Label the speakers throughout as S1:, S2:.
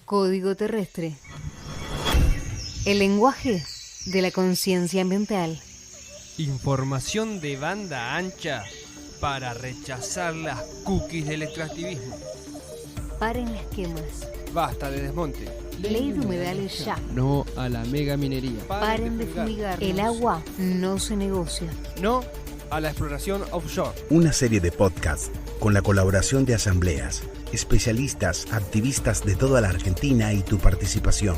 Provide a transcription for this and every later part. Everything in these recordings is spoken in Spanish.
S1: Código terrestre. El lenguaje de la conciencia ambiental.
S2: Información de banda ancha para rechazar las cookies del extractivismo.
S1: Paren las quemas.
S2: Basta de desmonte.
S1: Ley de humedales ya.
S3: No a la mega minería.
S1: Paren de fumigar. El agua no se negocia.
S2: No a la exploración offshore.
S4: Una serie de podcasts con la colaboración de asambleas, especialistas, activistas de toda la Argentina y tu participación.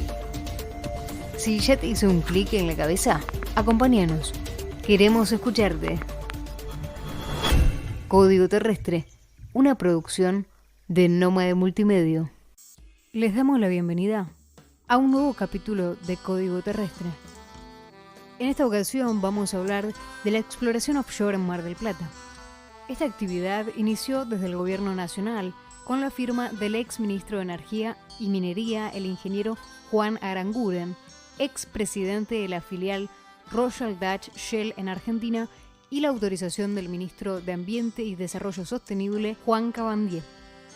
S1: Si ya te hizo un clic en la cabeza, acompáñanos. Queremos escucharte. Código terrestre, una producción de Nómade Multimedia. Les damos la bienvenida a un nuevo capítulo de Código terrestre. En esta ocasión vamos a hablar de la exploración offshore en Mar del Plata. Esta actividad inició desde el gobierno nacional con la firma del ex ministro de Energía y Minería, el ingeniero Juan Aranguren, ex presidente de la filial Royal Dutch Shell en Argentina, y la autorización del ministro de Ambiente y Desarrollo Sostenible, Juan Cabandier.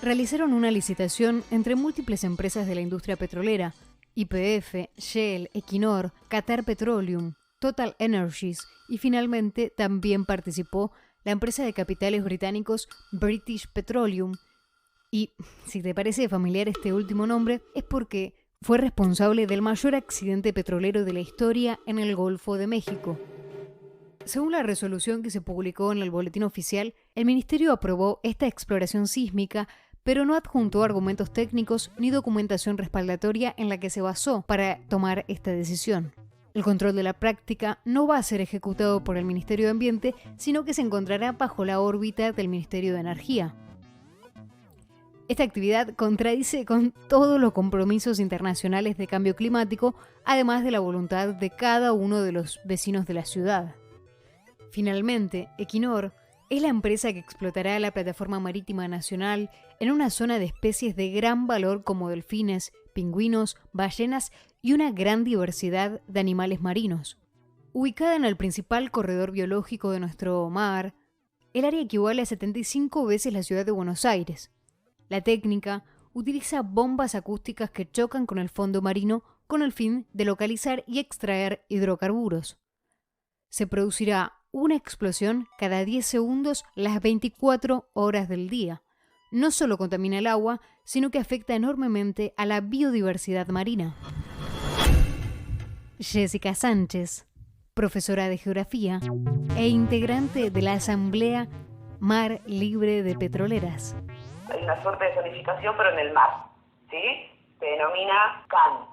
S1: Realizaron una licitación entre múltiples empresas de la industria petrolera: YPF, Shell, Equinor, Qatar Petroleum, Total Energies, y finalmente también participó la empresa de capitales británicos British Petroleum. Y si te parece familiar este último nombre, es porque fue responsable del mayor accidente petrolero de la historia en el Golfo de México. Según la resolución que se publicó en el Boletín Oficial, el Ministerio aprobó esta exploración sísmica, pero no adjuntó argumentos técnicos ni documentación respaldatoria en la que se basó para tomar esta decisión. El control de la práctica no va a ser ejecutado por el Ministerio de Ambiente, sino que se encontrará bajo la órbita del Ministerio de Energía. Esta actividad contradice con todos los compromisos internacionales de cambio climático, además de la voluntad de cada uno de los vecinos de la ciudad. Finalmente, Equinor es la empresa que explotará la plataforma marítima nacional en una zona de especies de gran valor como delfines, pingüinos, ballenas y una gran diversidad de animales marinos. Ubicada en el principal corredor biológico de nuestro mar, el área equivale a 75 veces la ciudad de Buenos Aires. La técnica utiliza bombas acústicas que chocan con el fondo marino con el fin de localizar y extraer hidrocarburos. Se producirá una explosión cada 10 segundos las 24 horas del día. No solo contamina el agua, sino que afecta enormemente a la biodiversidad marina. Jessica Sánchez, profesora de Geografía e integrante de la Asamblea Mar Libre de Petroleras.
S5: Hay una suerte de zonificación, pero en el mar, ¿sí? Se denomina CAN,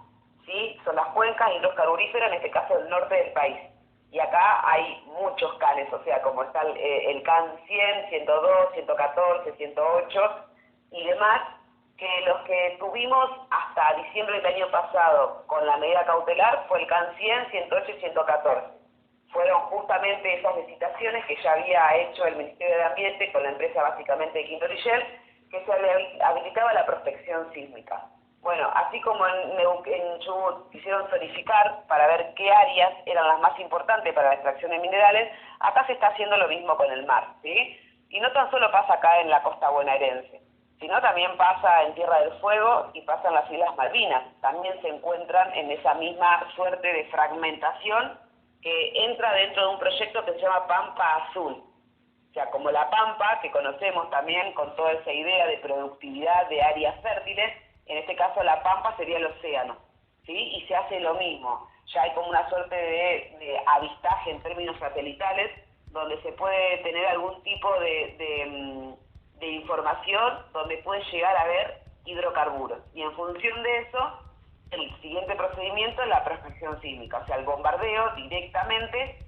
S5: ¿sí? Son las cuencas hidrocarburíferas, en este caso del norte del país. Y acá hay muchos canes, o sea, como está el CAN 100, 102, 114, 108 y demás, que los que tuvimos hasta diciembre del año pasado con la medida cautelar fue el CAN 100, 108 y 114. Fueron justamente esas licitaciones que ya había hecho el Ministerio de Ambiente con la empresa básicamente de Equinor y Shell, que se habilitaba la prospección sísmica. Bueno, así como en Chubut quisieron zonificar para ver qué áreas eran las más importantes para la extracción de minerales, acá se está haciendo lo mismo con el mar, ¿sí? Y no tan solo pasa acá en la costa bonaerense, sino también pasa en Tierra del Fuego y pasa en las Islas Malvinas. También se encuentran en esa misma suerte de fragmentación que entra dentro de un proyecto que se llama Pampa Azul. O sea, como la Pampa, que conocemos también con toda esa idea de productividad de áreas fértiles, en este caso la Pampa sería el océano, ¿sí? Y se hace lo mismo. Ya hay como una suerte de avistaje en términos satelitales, donde se puede tener algún tipo de información donde puede llegar a ver hidrocarburos. Y en función de eso, el siguiente procedimiento es la prospección sísmica, o sea, el bombardeo directamente.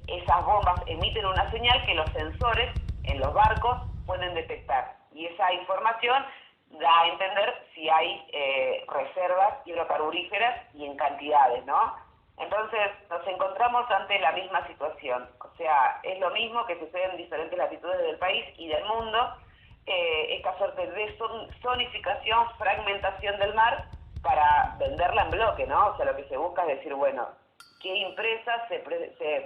S5: Esas bombas emiten una señal que los sensores en los barcos pueden detectar, y esa información da a entender si hay reservas hidrocarburíferas y en cantidades, ¿no? Entonces nos encontramos ante la misma situación, o sea, es lo mismo que sucede en diferentes latitudes del país y del mundo, esta suerte de zonificación, fragmentación del mar para venderla en bloque, ¿no? O sea, lo que se busca es decir, bueno, ¿qué empresa se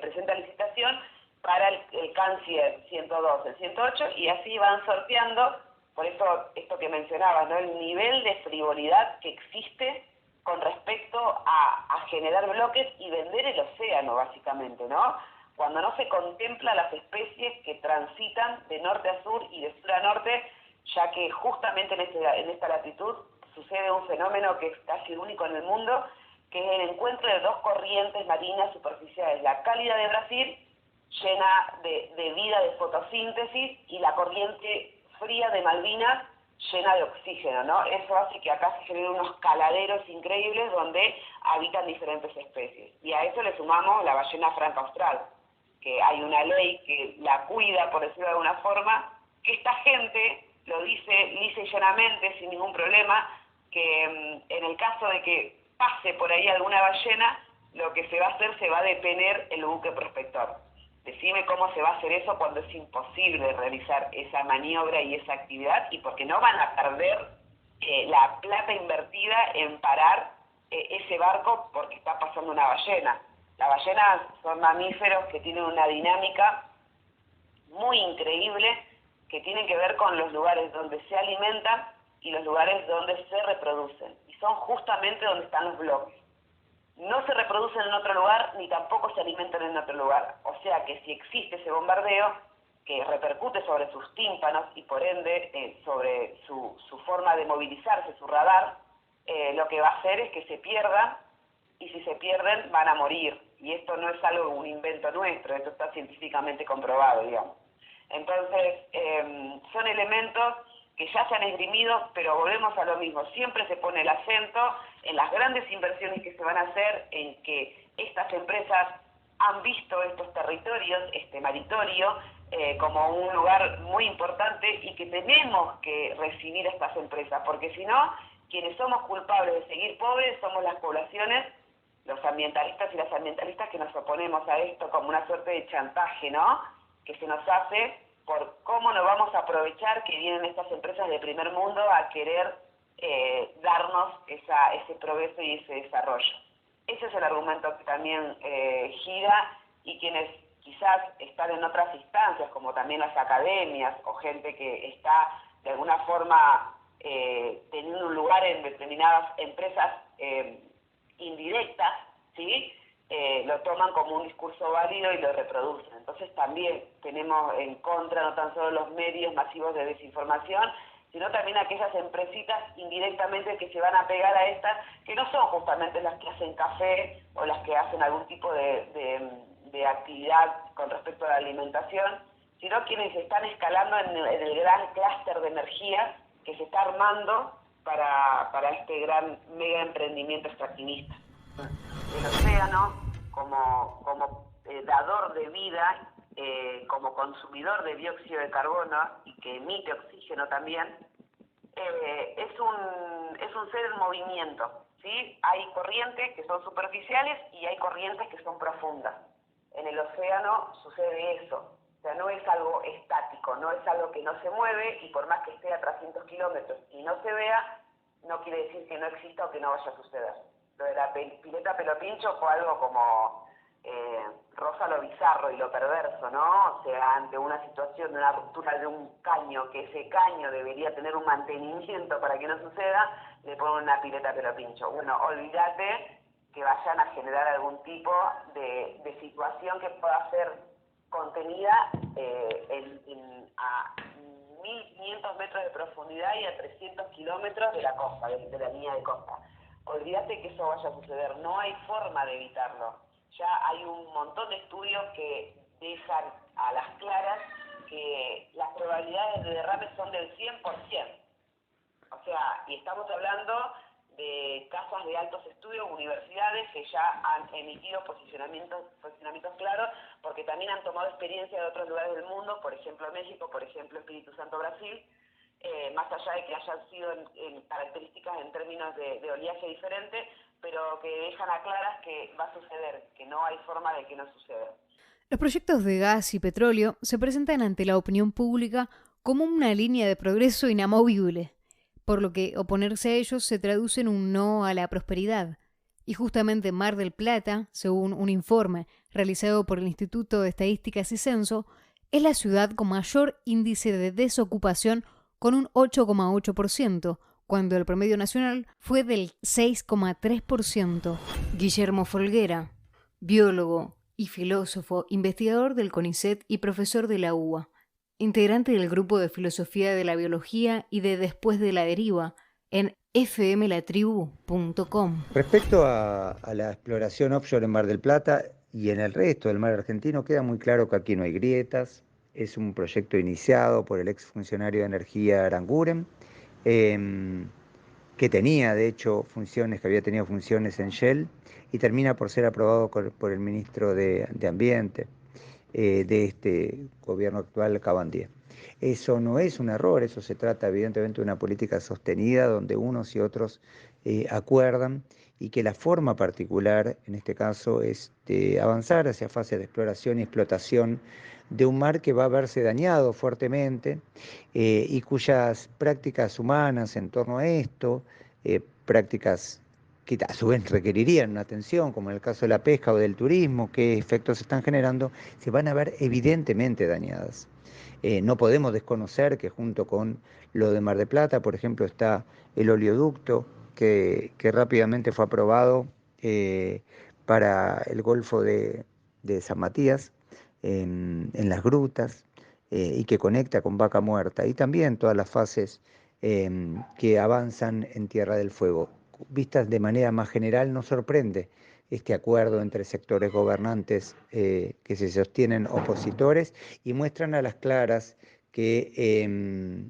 S5: presenta a licitación para el CAN 100, 102, el 108? Y así van sorteando por eso esto que mencionabas, ¿no? El nivel de frivolidad que existe con respecto a generar bloques y vender el océano, básicamente, ¿no? Cuando no se contempla las especies que transitan de norte a sur y de sur a norte, ya que justamente en esta latitud sucede un fenómeno que es casi único en el mundo, que es el encuentro de dos corrientes marinas superficiales, la cálida de Brasil, llena de vida, de fotosíntesis, y la corriente fría de Malvinas, llena de oxígeno, ¿no? Eso hace que acá se generen unos caladeros increíbles donde habitan diferentes especies. Y a eso le sumamos la ballena franca austral, que hay una ley que la cuida, por decirlo de alguna forma, que esta gente lo dice lisa y llanamente, sin ningún problema, que en el caso de que pase por ahí alguna ballena, lo que se va a hacer, se va a detener el buque prospector. Decime cómo se va a hacer eso cuando es imposible realizar esa maniobra y esa actividad, y porque no van a perder la plata invertida en parar ese barco porque está pasando una ballena. Las ballenas son mamíferos que tienen una dinámica muy increíble, que tienen que ver con los lugares donde se alimentan y los lugares donde se reproducen. Y son justamente donde están los bloques. No se reproducen en otro lugar, ni tampoco se alimentan en otro lugar. O sea que si existe ese bombardeo, que repercute sobre sus tímpanos y por ende sobre su forma de movilizarse, su radar, lo que va a hacer es que se pierdan, y si se pierden van a morir. Y esto no es algo, un invento nuestro, esto está científicamente comprobado, digamos. Entonces, son elementos que ya se han esgrimido, pero volvemos a lo mismo. Siempre se pone el acento en las grandes inversiones que se van a hacer, en que estas empresas han visto estos territorios, este maritorio, como un lugar muy importante, y que tenemos que recibir a estas empresas, porque si no, quienes somos culpables de seguir pobres somos las poblaciones, los ambientalistas y las ambientalistas que nos oponemos a esto como una suerte de chantaje, ¿no?, que se nos hace por cómo nos vamos a aprovechar que vienen estas empresas de primer mundo a querer darnos ese progreso y ese desarrollo. Ese es el argumento que también gira, y quienes quizás están en otras instancias, como también las academias o gente que está de alguna forma teniendo un lugar en determinadas empresas indirectas, ¿sí?, lo toman como un discurso válido y lo reproducen. Entonces también tenemos en contra no tan solo los medios masivos de desinformación, sino también aquellas empresitas indirectamente que se van a pegar a estas, que no son justamente las que hacen café o las que hacen algún tipo de actividad con respecto a la alimentación, sino quienes están escalando en el gran clúster de energía que se está armando para este gran mega emprendimiento extractivista. El océano, como dador de vida, como consumidor de dióxido de carbono y que emite oxígeno también, es un ser en movimiento, ¿sí? Hay corrientes que son superficiales y hay corrientes que son profundas. En el océano sucede eso, o sea, no es algo estático, no es algo que no se mueve, y por más que esté a 300 kilómetros y no se vea, no quiere decir que no exista o que no vaya a suceder. Lo de la pileta Pelopincho fue algo como roza lo bizarro y lo perverso, ¿no? O sea, ante una situación de una ruptura de un caño, que ese caño debería tener un mantenimiento para que no suceda, le ponen una pileta Pelopincho. Bueno, olvídate que vayan a generar algún tipo de situación que pueda ser contenida a 1.500 metros de profundidad y a 300 kilómetros de la costa, de la línea de costa. Olvídate que eso vaya a suceder, no hay forma de evitarlo. Ya hay un montón de estudios que dejan a las claras que las probabilidades de derrame son del 100%. O sea, y estamos hablando de casas de altos estudios, universidades que ya han emitido posicionamientos claros, porque también han tomado experiencia de otros lugares del mundo, por ejemplo México, por ejemplo Espíritu Santo, Brasil, más allá de que hayan sido en características en términos de oleaje diferente, pero que dejan a claras que va a suceder, que no hay forma de que no suceda.
S1: Los proyectos de gas y petróleo se presentan ante la opinión pública como una línea de progreso inamovible, por lo que oponerse a ellos se traduce en un no a la prosperidad. Y justamente Mar del Plata, según un informe realizado por el Instituto de Estadísticas y Censo, es la ciudad con mayor índice de desocupación con un 8,8%, cuando el promedio nacional fue del 6,3%. Guillermo Folguera, biólogo y filósofo, investigador del CONICET y profesor de la UBA, integrante del grupo de Filosofía de la Biología y de Después de la Deriva, en fmlatribu.com.
S6: Respecto a la exploración offshore en Mar del Plata y en el resto del mar argentino, queda muy claro que aquí no hay grietas. Es un proyecto iniciado por el exfuncionario de Energía Aranguren, que tenía, de hecho, había tenido funciones en Shell, y termina por ser aprobado por el ministro de Ambiente de este gobierno actual, Cabandier. Eso no es un error, eso se trata evidentemente de una política sostenida donde unos y otros acuerdan, y que la forma particular en este caso es de avanzar hacia fases de exploración y explotación de un mar que va a verse dañado fuertemente y cuyas prácticas humanas en torno a esto, prácticas que a su vez requerirían una atención, como en el caso de la pesca o del turismo, qué efectos están generando, se van a ver evidentemente dañadas. No podemos desconocer que junto con lo de Mar del Plata, por ejemplo, está el oleoducto que rápidamente fue aprobado para el Golfo de San Matías, en las grutas, y que conecta con Vaca Muerta, y también todas las fases que avanzan en Tierra del Fuego. Vistas de manera más general, nos sorprende este acuerdo entre sectores gobernantes que se sostienen opositores y muestran a las claras que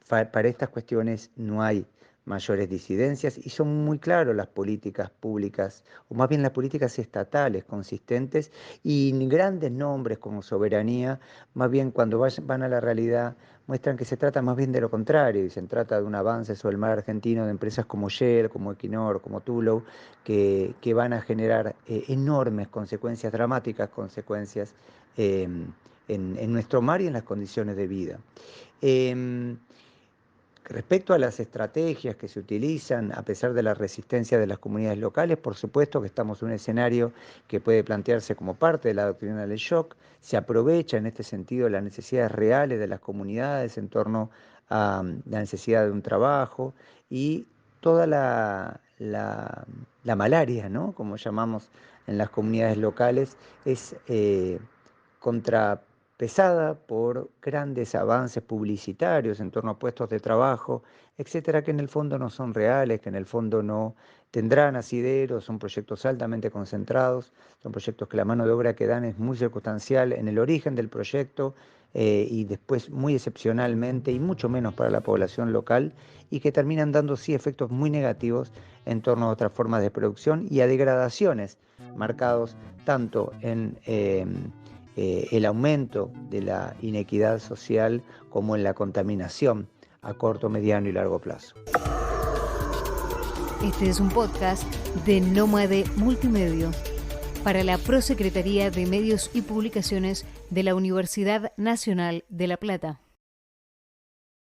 S6: para estas cuestiones no hay mayores disidencias, y son muy claras las políticas públicas, o más bien las políticas estatales consistentes, y grandes nombres como soberanía, más bien cuando van a la realidad, muestran que se trata más bien de lo contrario, y se trata de un avance sobre el mar argentino de empresas como Shell, como Equinor, como Tullow, que van a generar enormes consecuencias, dramáticas consecuencias en nuestro mar y en las condiciones de vida. Respecto a las estrategias que se utilizan, a pesar de la resistencia de las comunidades locales, por supuesto que estamos en un escenario que puede plantearse como parte de la doctrina del shock. Se aprovecha en este sentido las necesidades reales de las comunidades en torno a la necesidad de un trabajo, y toda la malaria, ¿no?, como llamamos en las comunidades locales, es contrapesada por grandes avances publicitarios en torno a puestos de trabajo, etcétera, que en el fondo no son reales, que en el fondo no tendrán asidero, son proyectos altamente concentrados, son proyectos que la mano de obra que dan es muy circunstancial en el origen del proyecto y después muy excepcionalmente, y mucho menos para la población local, y que terminan dando sí efectos muy negativos en torno a otras formas de producción y a degradaciones marcados tanto en el aumento de la inequidad social como en la contaminación a corto, mediano y largo plazo.
S1: Este es un podcast de Nómade Multimedio para la Prosecretaría de Medios y Publicaciones de la Universidad Nacional de La Plata.